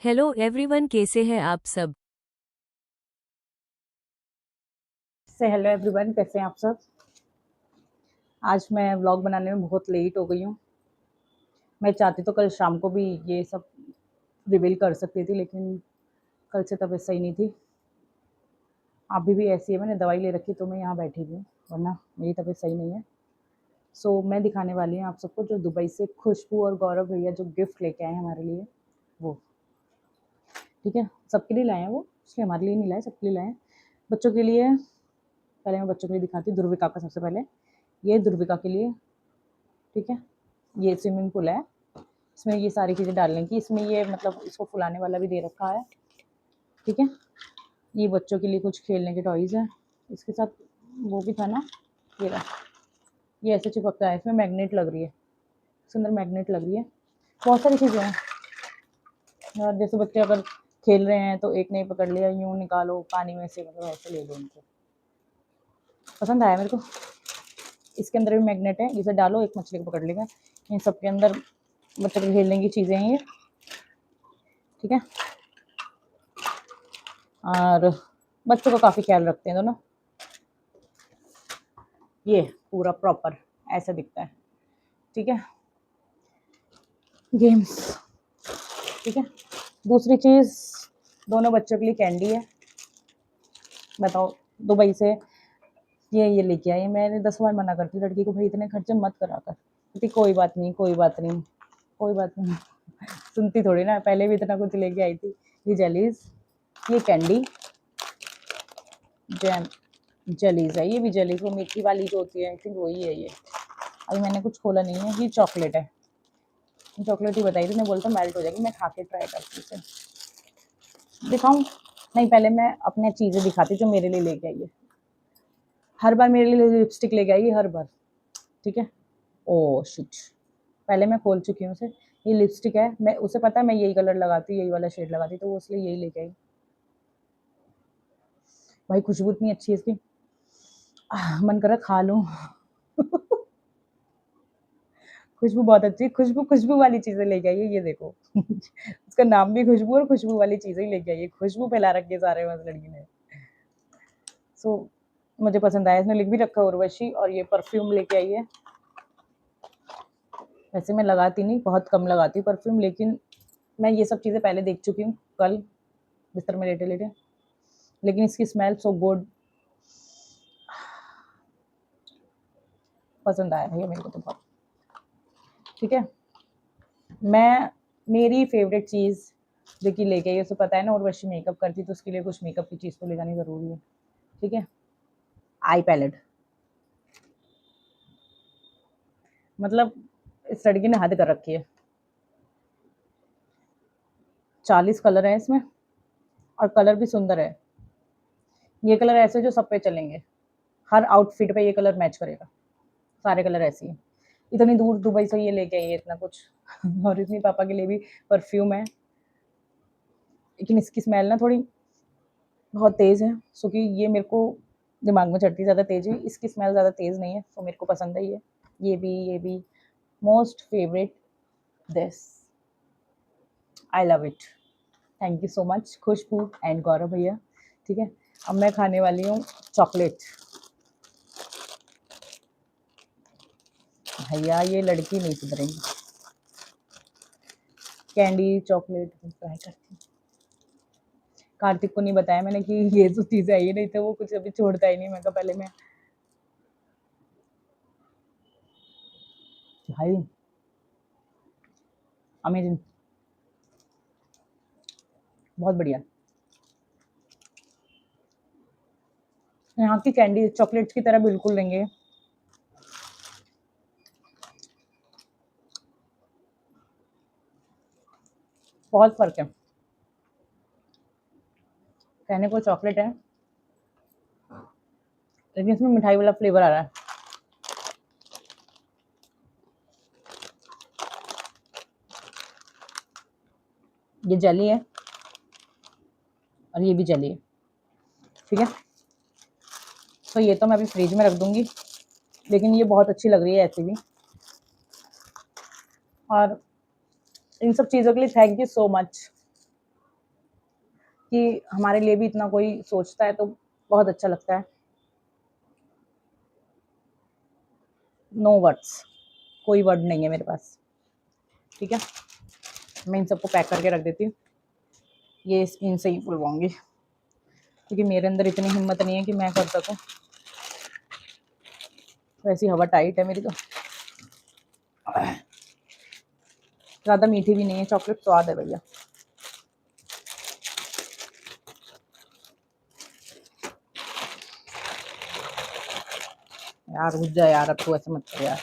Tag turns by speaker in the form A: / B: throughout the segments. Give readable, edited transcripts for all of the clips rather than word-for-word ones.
A: Hello everyone, कैसे हैं आप सब।
B: हेलो एवरीवन, कैसे हैं आप सब। आज मैं व्लॉग बनाने में बहुत लेट हो गई हूँ। मैं चाहती तो कल शाम को भी ये सब रिवील कर सकती थी, लेकिन कल से तबीयत सही नहीं थी। अभी भी ऐसी है, मैंने दवाई ले रखी तो मैं यहाँ बैठी हुई हूँ, वरना मेरी तबीयत सही नहीं है। सो मैं दिखाने वाली हूँ आप सबको जो दुबई से खुशबू और गौरव भैया जो गिफ्ट लेके आए हैं हमारे लिए, वो ठीक है। सबके लिए लाए हैं वो, इसलिए हमारे लिए नहीं लाए, सबके लिए लाए हैं। बच्चों के लिए, पहले मैं बच्चों के लिए दिखाती हूँ। ध्रुविका का सबसे पहले, ये ध्रुविका के लिए, ठीक है। ये स्विमिंग पूल है, इसमें ये सारी चीज़ें डालने की, इसमें ये मतलब इसको फुलाने वाला भी दे रखा है, ठीक है। ये बच्चों के लिए कुछ खेलने के टॉयज़ हैं, इसके साथ वो भी था ना, ये रहा। ये ऐसे चिपकता है, इसमें मैग्नेट लग रही है, इसके अंदर मैग्नेट लग रही है। बहुत सारी चीज़ें हैं। और जैसे बच्चे अगर खेल रहे हैं तो एक नहीं पकड़ लिया, यूँ निकालो पानी में से, मतलब ऐसे ले लो उनको। पसंद आया मेरे को। इसके अंदर भी मैग्नेट है, इसे डालो एक मछली को पकड़ लेगा। इन सब के अंदर बच्चों के खेलने की चीज़ें हैं ये, ठीक है। और बच्चों का काफ़ी ख्याल रखते हैं दोनों। ये पूरा प्रॉपर ऐसा दिखता है, ठीक है। गेम्स, ठीक है। दूसरी चीज़, दोनों बच्चों के लिए कैंडी है। बताओ, दुबई से ये लेके आई। मैंने 10 बार मना करती लड़की को, भाई इतने खर्चे मत करा कर। कहती कोई बात नहीं, कोई बात नहीं, कोई बात नहीं। सुनती थोड़ी ना, पहले भी इतना कुछ लेके आई थी। ये जेलीज, ये कैंडी जैम जेलीज है। ये भी जेलीज वो मीठी वाली जो होती है, आई थिंक वही है ये। अभी मैंने कुछ खोला नहीं है। ये चॉकलेट है, चॉकलेट ही बताई थी, मैं बोलता मेल्ट हो जाएगी। मैं खा के ट्राई करती हूँ, दिखाऊं? नहीं, पहले मैं अपने चीज़ें दिखाती जो मेरे लिए लेके आई है। हर बार मेरे लिए लिपस्टिक लेके आई है, हर बार, ठीक है। ओ शिट, पहले मैं खोल चुकी हूँ उसे। ये लिपस्टिक है, मैं उसे पता है मैं यही कलर लगाती हूँ, यही वाला शेड लगाती, तो वो इसलिए यही लेके आई। भाई खुशबू इतनी अच्छी है इसकी, मन कर रहा खा लूँ। खुशबू बहुत अच्छी, खुशबू खुशबू वाली चीज़ें लेके आई है, ये देखो। उसका नाम भी खुशबू और खुशबू वाली चीज़ें ही लेके आई है। खुशबू फैला रखी है सारे बस लड़की ने। सो मुझे पसंद आया, इसने लिख भी रखा है उर्वशी। और ये परफ्यूम लेके आई है। वैसे मैं लगाती नहीं, बहुत कम लगाती हूँ परफ्यूम, लेकिन मैं ये सब चीज़ें पहले देख चुकी हूँ कल बिस्तर में लेटे लेटे। लेकिन इसकी स्मेल सो गुड, पसंद आया भैया मेरे को तो बहुत, ठीक है। मैं, मेरी फेवरेट चीज़ जो कि लेके आई, उसे पता है ना उर्वशी मेकअप करती, तो उसके लिए कुछ मेकअप की चीज़ तो ले जानी ज़रूरी है, ठीक है। आई पैलेट, मतलब इस लड़की ने हद कर रखी है। 40 कलर है इसमें, और कलर भी सुंदर है। ये कलर ऐसे जो सब पे चलेंगे, हर आउटफिट पे ये कलर मैच करेगा। सारे कलर ऐसे ही। इतनी दूर दुबई से ये लेके आई है इतना कुछ। और इतनी पापा के लिए भी परफ्यूम है, लेकिन इसकी स्मेल ना थोड़ी बहुत तेज़ है, सो कि ये मेरे को दिमाग में चढ़ती ज़्यादा तेज़ है। इसकी स्मेल ज़्यादा तेज़ नहीं है, तो मेरे को पसंद है ये। ये भी most favourite this, I love it. Thank you so much Khushboo and Gaurav भैया, ठीक है। अब मैं खाने वाली हूँ चॉकलेट। भैया ये लड़की नहीं सुधरेगी। कैंडी चॉकलेट ट्राई करती हूँ। कार्तिक को नहीं बताया मैंने कि ये जो चीज़ें आई है, नहीं तो वो कुछ अभी छोड़ता ही नहीं। मैं कहा पहले मैं, भाई अमेजिंग, बहुत बढ़िया। यहाँ की कैंडी चॉकलेट्स की तरह बिल्कुल नहीं है, बहुत फ़र्क है। कहने को चॉकलेट है, लेकिन इसमें मिठाई वाला फ्लेवर आ रहा है। ये जेली है, और ये भी जेली है, ठीक है। तो ये तो मैं अभी फ्रिज में रख दूंगी, लेकिन ये बहुत अच्छी लग रही है ऐसी भी। और इन सब चीज़ों के लिए थैंक यू सो मच। कि हमारे लिए भी इतना कोई सोचता है तो बहुत अच्छा लगता है। नो वर्ड्स, कोई वर्ड नहीं है मेरे पास। ठीक है, मैं इन सबको पैक करके रख देती हूँ, ये इनसे ही बुलवाऊंगी, क्योंकि मेरे अंदर इतनी हिम्मत नहीं है कि मैं कर सकूँ। वैसी हवा टाइट है मेरी तो। ज़्यादा मीठी भी नहीं है, चॉकलेट स्वाद है भैया। यार रुक जा यार, अब तू ऐसे मत कर यार।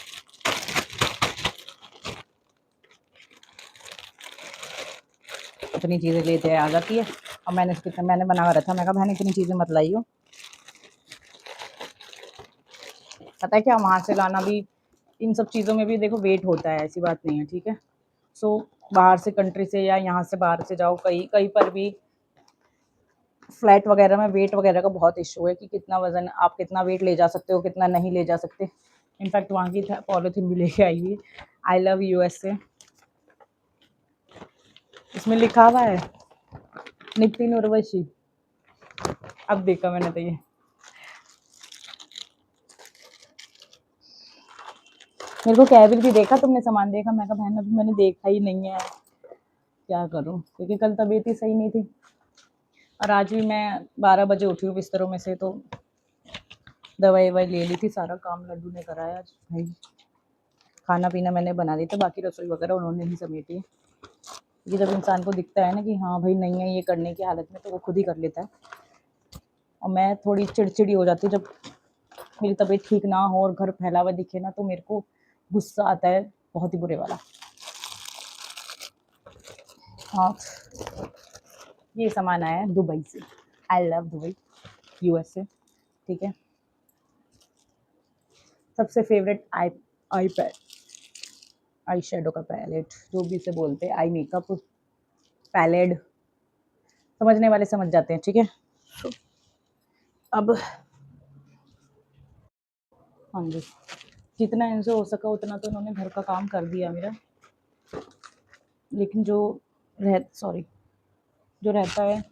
B: इतनी चीज़ें लेते आ जाती है, और मैंने बना रहा था, मैं कहा बहन इतनी चीज़ें मत लाइयो। पता है क्या, वहाँ से लाना भी, इन सब चीज़ों में भी देखो वेट होता है, ऐसी बात नहीं है। ठीक है, सो बाहर से कंट्री से या यहाँ से बाहर से जाओ कहीं कहीं पर भी फ्लाइट वगैरह में वेट वगैरह का बहुत इशू है कि कितना वजन आप कितना वेट ले जा सकते हो, कितना नहीं ले जा सकते। इनफैक्ट वहाँ की पॉलिथीन भी लेके आई हुई, आई लव यूएसए, इसमें लिखा हुआ है नितिन उर्वशी। अब देखा मैंने तो ये, मेरे को कैबिन भी देखा तुमने सामान देखा, मैं कहा बहन अभी मैंने देखा ही नहीं है, क्या करूं, क्योंकि कल तबीयत ही सही नहीं थी। और आज भी मैं 12 बजे उठी हूँ बिस्तरों में से, तो दवाई ववाई ले ली थी, सारा काम लड्डू ने कराया आज भाई। खाना पीना मैंने बना दी था, बाकी रसोई वगैरह उन्होंने ही समेटी है। क्योंकि जब इंसान को दिखता है ना कि हाँ भाई नहीं है ये करने की हालत में, तो वो खुद ही कर लेता है। और मैं थोड़ी चिड़चिड़ी हो जाती हूँ जब मेरी तबीयत ठीक ना हो और घर फैला हुआ दिखे ना, तो मेरे को गुस्सा आता है बहुत ही बुरे वाला। हाँ, ये सामान आया है दुबई से, आई लव दुबई, यूएसए। ठीक है, सबसे favourite eye pad, eye shadow का पैलेट, जो भी इसे बोलते हैं, आई मेकअप पैलेट, समझने वाले समझ जाते हैं। ठीक है, अब हाँ जी, जितना इनसे हो सका उतना तो उन्होंने घर का काम कर दिया मेरा, लेकिन जो रहता है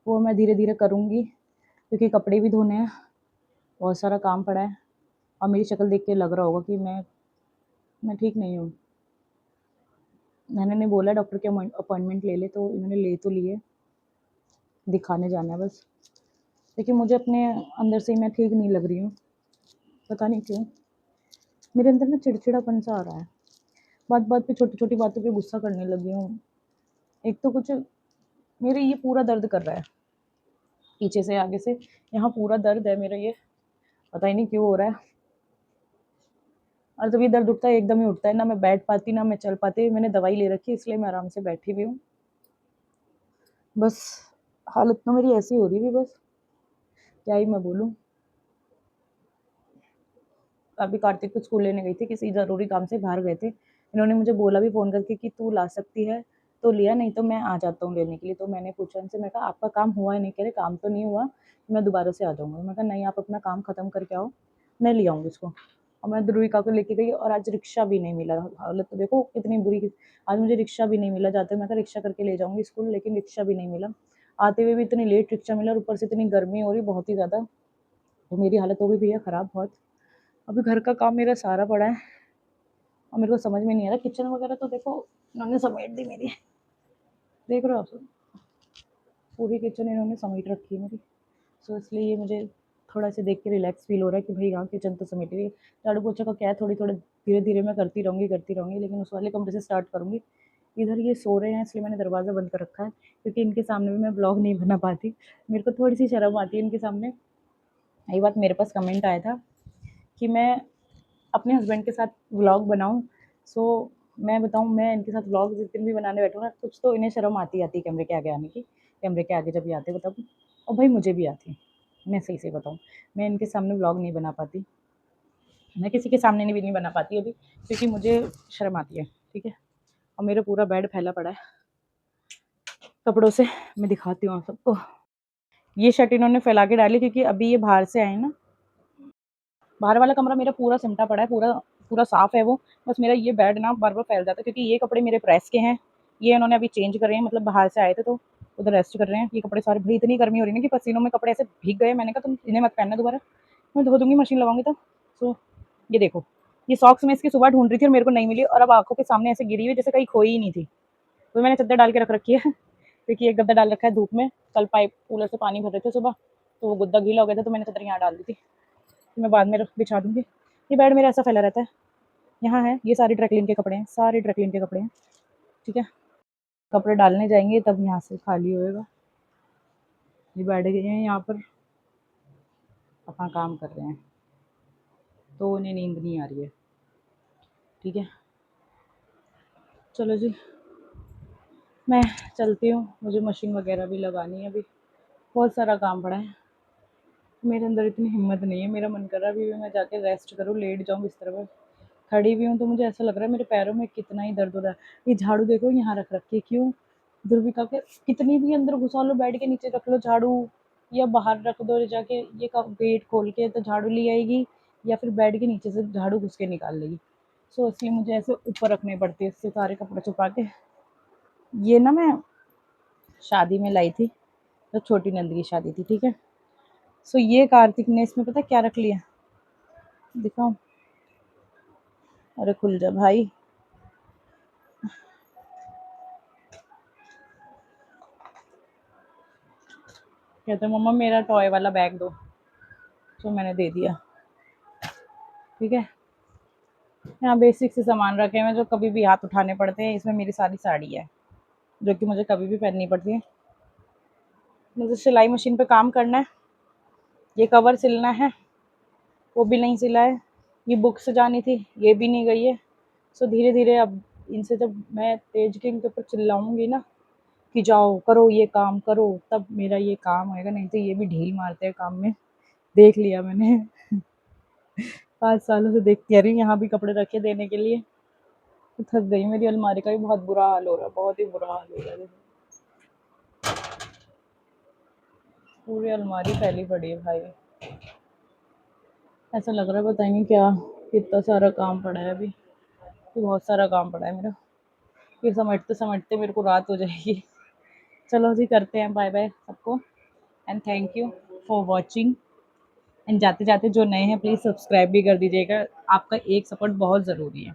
B: वो मैं धीरे धीरे करूँगी, क्योंकि कपड़े भी धोने हैं, बहुत सारा काम पड़ा है। और मेरी शक्ल देख के लग रहा होगा कि मैं ठीक नहीं हूँ। मैंने नहीं बोला डॉक्टर के अपॉइंटमेंट ले ले, तो इन्होंने ले तो लिए, दिखाने जाना है बस। लेकिन मुझे अपने अंदर से ही मैं ठीक नहीं लग रही हूँ, पता नहीं क्यों। मेरे अंदर ना चिड़चिड़ापन सा आ रहा है, बात बात पे छोटी छोटी बातों पे गुस्सा करने लगी हूँ। एक तो कुछ मेरे ये पूरा दर्द कर रहा है, पीछे से आगे से, यहाँ पूरा दर्द है मेरा, ये पता ही नहीं क्यों हो रहा है। और जब ये दर्द उठता है एकदम ही उठता है, ना मैं बैठ पाती ना मैं चल पाती। मैंने दवाई ले रखी है इसलिए मैं आराम से बैठी हुई हूँ। बस हालत तो मेरी ऐसी हो रही है, बस क्या ही मैं बोलूँ। अभी कार्तिक को स्कूल लेने गई थी, किसी ज़रूरी काम से बाहर गए थे। इन्होंने मुझे बोला भी फ़ोन करके कि तू ला सकती है तो लिया, नहीं तो मैं आ जाता हूँ लेने के लिए। तो मैंने पूछा इनसे, मैं कहा आपका काम हुआ है? नहीं, कह रहे काम तो नहीं हुआ, मैं दोबारा से आ जाऊँगा। मैं कहा नहीं, आप अपना काम ख़त्म करके आओ, मैं ले आऊँगी उसको। और मैं ध्रुविका को लेके गई, और आज रिक्शा भी नहीं मिला। हालत तो देखो कितनी बुरी, आज मुझे रिक्शा भी नहीं मिला जाते। मैं कहा रिक्शा करके ले जाऊँगी स्कूल, लेकिन रिक्शा भी नहीं मिला। आते हुए भी इतनी लेट रिक्शा मिला, और ऊपर से इतनी गर्मी हो रही बहुत ही ज़्यादा, तो मेरी हालत हो गई भैया ख़राब बहुत। अभी घर का काम मेरा सारा पड़ा है, और मेरे को समझ में नहीं आ रहा। किचन वगैरह तो देखो इन्होंने समेट दी मेरी, देख रहे हो आप सब, पूरी किचन इन्होंने समेट रखी है मेरी। सो इसलिए ये मुझे थोड़ा सा देख के रिलैक्स फील हो रहा है कि भाई हाँ किचन तो समेट रही है। झाड़ू पोछा का क्या है, थोड़ी थोड़ी धीरे धीरे मैं करती रहूँगी, लेकिन उस वाले कमरे से स्टार्ट करूँगी। इधर ये सो रहे हैं इसलिए मैंने दरवाज़ा बंद कर रखा है, क्योंकि इनके सामने भी मैं ब्लॉग नहीं बना पाती, मेरे को थोड़ी सी शर्म आती है इनके सामने। यही बात, मेरे पास कमेंट आया था कि मैं अपने हस्बैंड के साथ व्लॉग बनाऊँ। सो मैं बताऊँ, मैं इनके साथ व्लॉग जिस दिन भी बनाने बैठूँ ना, कुछ तो इन्हें शर्म आती आती है कैमरे के आगे आने की। कैमरे के आगे जब ये आते बताओ, और भाई मुझे भी आती है, मैं सही से बताऊँ, मैं इनके सामने व्लॉग नहीं बना पाती, मैं किसी के सामने भी नहीं बना पाती अभी, क्योंकि मुझे शर्म आती है। ठीक है, और मेरा पूरा बेड फैला पड़ा है कपड़ों से, मैं दिखाती हूँ आप सबको। ये शर्ट इन्होंने फैला के डाली, क्योंकि अभी ये बाहर से आए ना। बाहर वाला कमरा मेरा पूरा सिमटा पड़ा है, पूरा पूरा साफ़ है वो। बस मेरा ये बेड ना बार-बार फैल जाता है, क्योंकि ये कपड़े मेरे प्रेस के हैं। ये इन्होंने अभी चेंज करे हैं, मतलब बाहर से आए थे तो उधर रेस्ट कर रहे हैं। ये कपड़े सारे, भाई इतनी गर्मी हो रही है ना कि पसीनों में कपड़े ऐसे भीग गए। मैंने कहा तुम इन्हें मत पहनना दोबारा, मैं धो दूंगी मशीन लगाऊंगी तो। सो ये देखो, ये सॉक्स मैं इसकी सुबह ढूंढ रही थी और मेरे को नहीं मिली, और अब आंखों के सामने ऐसे गिरी हुई जैसे कहीं खोई ही नहीं थी। तो मैंने चद्दर डाल के रख रखी है क्योंकि एक गद्दा डाल रखा है धूप में। कल पाइप कूलर से पानी भर रहे थे सुबह, तो वो गद्दा गीला हो गया था, तो मैंने चद्दर यहाँ डाल दी थी। तो मैं बाद में बिछा दूंगी। ये बेड मेरा ऐसा फैला रहता है। यहाँ है, ये सारे ड्राई क्लीन के कपड़े हैं, सारे ड्राई क्लीन के कपड़े हैं। ठीक है, कपड़े डालने जाएंगे तब यहाँ से खाली होएगा। ये बैठ गए हैं यहाँ पर, अपना काम कर रहे हैं, तो उन्हें नींद नहीं आ रही है। ठीक है, चलो जी मैं चलती हूँ, मुझे मशीन वगैरह भी लगानी है। अभी बहुत सारा काम पड़ा है, मेरे अंदर इतनी हिम्मत नहीं है। मेरा मन कर रहा है अभी मैं जाके रेस्ट करूँ, लेट जाऊँ बिस्तर पर। खड़ी भी हूँ तो मुझे ऐसा लग रहा है मेरे पैरों में कितना ही दर्द हो रहा है। ये झाड़ू देखो यहाँ रख रखी है, क्यों? ध्रुविका के कितनी भी अंदर घुसा लो, बेड के नीचे रख लो झाड़ू, या बाहर रख दो ले जाके, ये गेट खोल के तो झाड़ू ले आएगी, या फिर बेड के नीचे से झाड़ू घुस के निकाल लेगी। सो इसलिए मुझे ऐसे ऊपर रखने पड़ते हैं, इससे सारे कपड़े छुपा के। ये ना मैं शादी में लाई थी, तो छोटी नंद की शादी थी। ठीक है, सो ये कार्तिक ने इसमें पता क्या रख लिया, दिखाऊं? अरे खुल जा भाई। कहते मम्मा मेरा टॉय वाला बैग दो, तो मैंने दे दिया। ठीक है, यहाँ बेसिक से सामान रखे हैं जो कभी भी हाथ उठाने पड़ते हैं। इसमें मेरी सारी साड़ी है जो कि मुझे कभी भी पहननी पड़ती है। मुझे सिलाई मशीन पे काम करना है, ये कवर सिलना है, वो भी नहीं सिला है। ये बुक्स जानी थी, ये भी नहीं गई है। सो धीरे धीरे अब इनसे जब मैं तेज के इनके ऊपर चिल्लाऊंगी ना कि जाओ करो ये काम करो, तब मेरा ये काम होएगा, नहीं तो ये भी ढील मारते हैं काम में। देख लिया मैंने 5 सालों से देखती आ रही हूँ, यहाँ भी कपड़े रखे देने के लिए। तो थक गई। मेरी अलमारी का भी बहुत बुरा हाल हो रहा है, बहुत ही बुरा हाल हो रहा है। पूरी अलमारी फैली पड़ी है भाई, ऐसा लग रहा है पता नहीं क्या, कितना सारा काम पड़ा है अभी। तो बहुत सारा काम पड़ा है मेरा, फिर समेटते समेटते मेरे को रात हो जाएगी। चलो जी करते हैं, बाय बाय सबको, and thank you for watching. And जाते जाते जो नए हैं प्लीज़ सब्सक्राइब भी कर दीजिएगा, आपका एक सपोर्ट बहुत ज़रूरी है।